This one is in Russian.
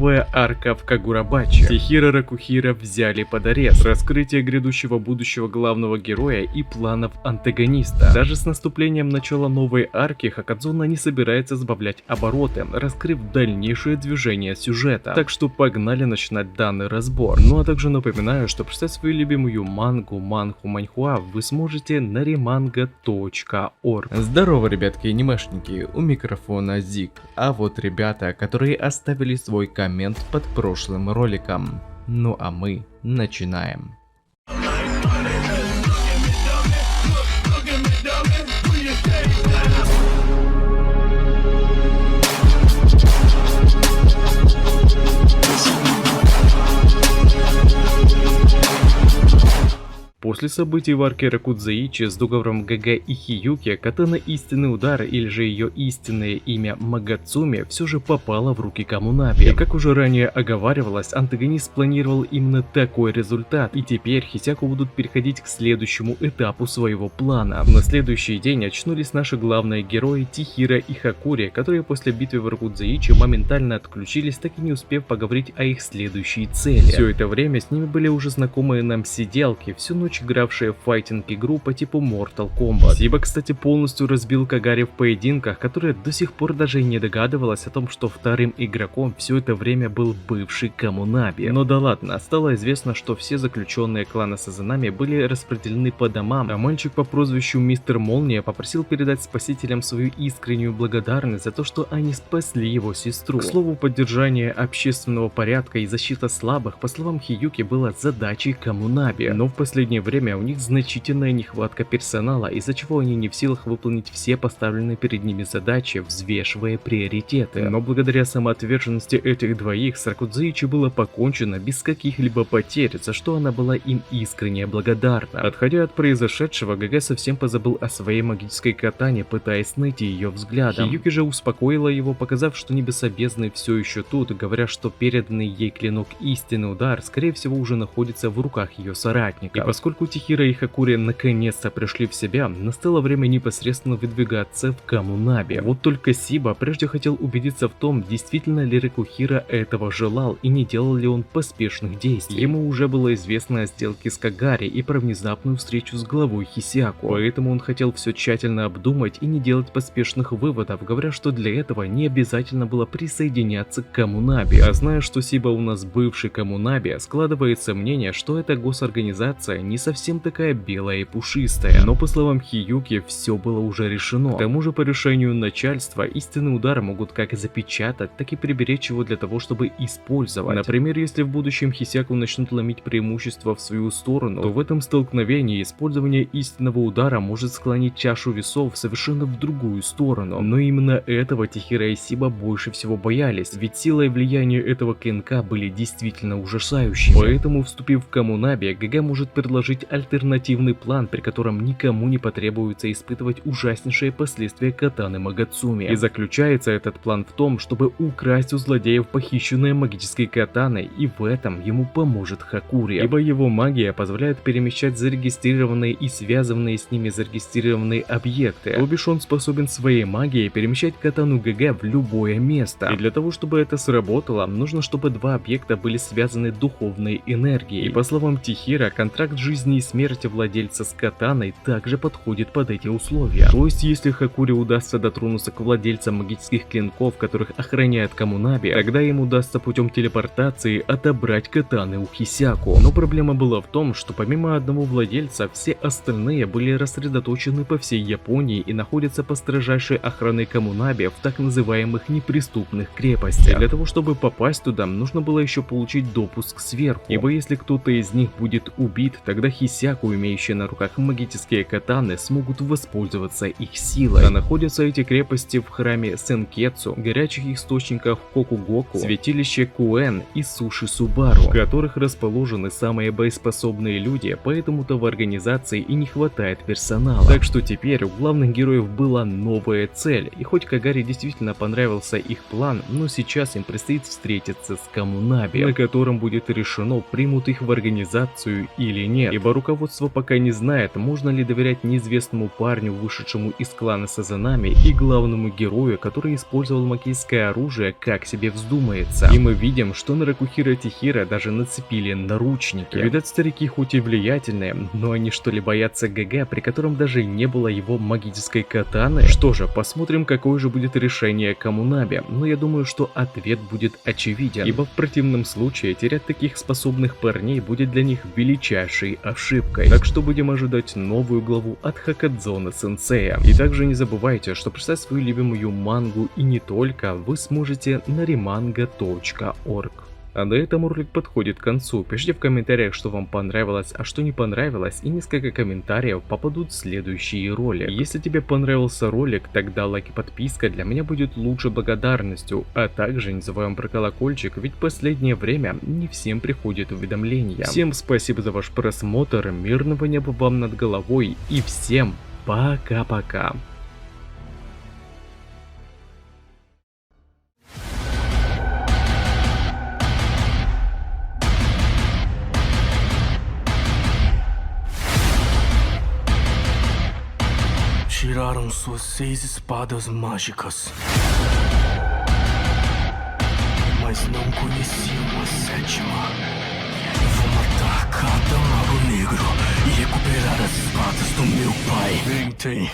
новая арка в Кагурабаче. Тихира Ракухира взяли под арест. Раскрытие грядущего будущего главного героя и планов антагониста. Даже с наступлением начала новой арки Хакадзуна не собирается сбавлять обороты, раскрыв дальнейшее движение сюжета. Так что погнали начинать данный разбор. Ну а также напоминаю, что прочитать свою любимую манху манхуа вы сможете на remanga.org. Здорово, ребятки анимешники, у микрофона Зик. А вот ребята, которые оставили свой коммент под прошлым роликом. Ну а мы начинаем. После событий в арке Ракудзаичи с договором ГГ и Хиюки, катана Истинный Удар, или же ее истинное имя Магацуми, все же попала в руки Камунаби. И как уже ранее оговаривалось, антагонист планировал именно такой результат, и теперь Хисяку будут переходить к следующему этапу своего плана. На следующий день очнулись наши главные герои Тихира и Хакури, которые после битвы в Ракудзаичи моментально отключились, так и не успев поговорить о их следующей цели. Все это время с ними были уже знакомые нам сиделки, всю ночь игравшая в файтинг-игру по типу Mortal Kombat. Сиба, кстати, полностью разбил Кагари в поединках, которая до сих пор даже и не догадывалась о том, что вторым игроком все это время был бывший Камунаби. Но да ладно, стало известно, что все заключенные клана Сазанами были распределены по домам, а мальчик по прозвищу Мистер Молния попросил передать спасителям свою искреннюю благодарность за то, что они спасли его сестру. К слову, поддержание общественного порядка и защита слабых, по словам Хиюки, была задачей Камунаби, но в последнее время у них значительная нехватка персонала, из-за чего они не в силах выполнить все поставленные перед ними задачи, взвешивая приоритеты. Но благодаря самоотверженности этих двоих с Ракудзаичи было покончено без каких-либо потерь, за что она была им искренне благодарна. Отходя от произошедшего, ГГ совсем позабыл о своей магической катане, пытаясь найти ее взглядом. Хиюки же успокоила его, показав, что небеса бездны все еще тут, говоря, что переданный ей клинок Истинный Удар скорее всего уже находится в руках ее соратника. И поскольку Тихира и Хакури наконец-то пришли в себя, настало время непосредственно выдвигаться в Камунаби. Вот только Сиба прежде хотел убедиться в том, действительно ли Ракухира этого желал и не делал ли он поспешных действий. Ему уже было известно о сделке с Кагари и про внезапную встречу с главой Хисяку, поэтому он хотел все тщательно обдумать и не делать поспешных выводов, говоря, что для этого не обязательно было присоединяться к Камунаби. А зная, что Сиба у нас бывший Камунаби, складывается мнение, что эта госорганизация не совсем такая белая и пушистая. Но по словам Хиюки, все было уже решено. К тому же по решению начальства Истинный Удар могут как запечатать, так и приберечь его для того, чтобы использовать. Например, если в будущем Хисяку начнут ломить преимущество в свою сторону, то в этом столкновении использование Истинного Удара может склонить чашу весов совершенно в другую сторону. Но именно этого Тихира и Сиба больше всего боялись, ведь сила и влияние этого клинка были действительно ужасающими. Поэтому, вступив в Камунаби, ГГ может предложить альтернативный план, при котором никому не потребуется испытывать ужаснейшие последствия катаны Магацуми. И заключается этот план в том, чтобы украсть у злодеев похищенные магической катаны, и в этом ему поможет Хакури, ибо его магия позволяет перемещать зарегистрированные и связанные с ними зарегистрированные объекты. То бишь он способен своей магией перемещать катану ГГ в любое место. И для того, чтобы это сработало, нужно, чтобы два объекта были связаны духовной энергией. И по словам Тихира, контракт жизни и смерти владельца с катаной также подходит под эти условия. То есть, если Хакури удастся дотронуться к владельцам магических клинков, которых охраняет Камунаби, тогда им удастся путем телепортации отобрать катаны у Хисяку. Но проблема была в том, что помимо одного владельца, все остальные были рассредоточены по всей Японии и находятся под строжайшей охраной Камунаби в так называемых неприступных крепостях. Для того, чтобы попасть туда, нужно было еще получить допуск сверху, ибо если кто-то из них будет убит, тогда Хисяку, имеющие на руках магические катаны, смогут воспользоваться их силой. А находятся эти крепости в храме Сенкетсу, горячих источниках Кокугоку, святилище Куэн и Суши Субару, в которых расположены самые боеспособные люди, поэтому-то в организации и не хватает персонала. Так что теперь у главных героев была новая цель, и хоть Кагари действительно понравился их план, но сейчас им предстоит встретиться с Камунаби, на котором будет решено, примут их в организацию или нет, ибо ибо руководство пока не знает, можно ли доверять неизвестному парню, вышедшему из клана Сазанами, и главному герою, который использовал магическое оружие, как себе вздумается. И мы видим, что на Ракухира Тихира даже нацепили наручники. Видать, старики хоть и влиятельные, но они что ли боятся ГГ, при котором даже не было его магической катаны? Что же, посмотрим, какое же будет решение Камунаби, но я думаю, что ответ будет очевиден, ибо в противном случае терять таких способных парней будет для них величайшей ошибкой. Так что будем ожидать новую главу от Хакадзоны Сенсея. И также не забывайте, что прочитать свою любимую мангу и не только вы сможете на remanga.org. А на этом ролик подходит к концу. Пишите в комментариях, что вам понравилось, а что не понравилось, и несколько комментариев попадут в следующий ролик. Если тебе понравился ролик, тогда лайк и подписка для меня будет лучшей благодарностью, а также не забываем про колокольчик, ведь в последнее время не всем приходят уведомления. Всем спасибо за ваш просмотр, мирного неба вам над головой и всем пока-пока. Tiraram suas 6 espadas mágicas, mas não conheciam a 7ª. Vou matar cada mago negro e recuperar as espadas do meu pai. Tentem.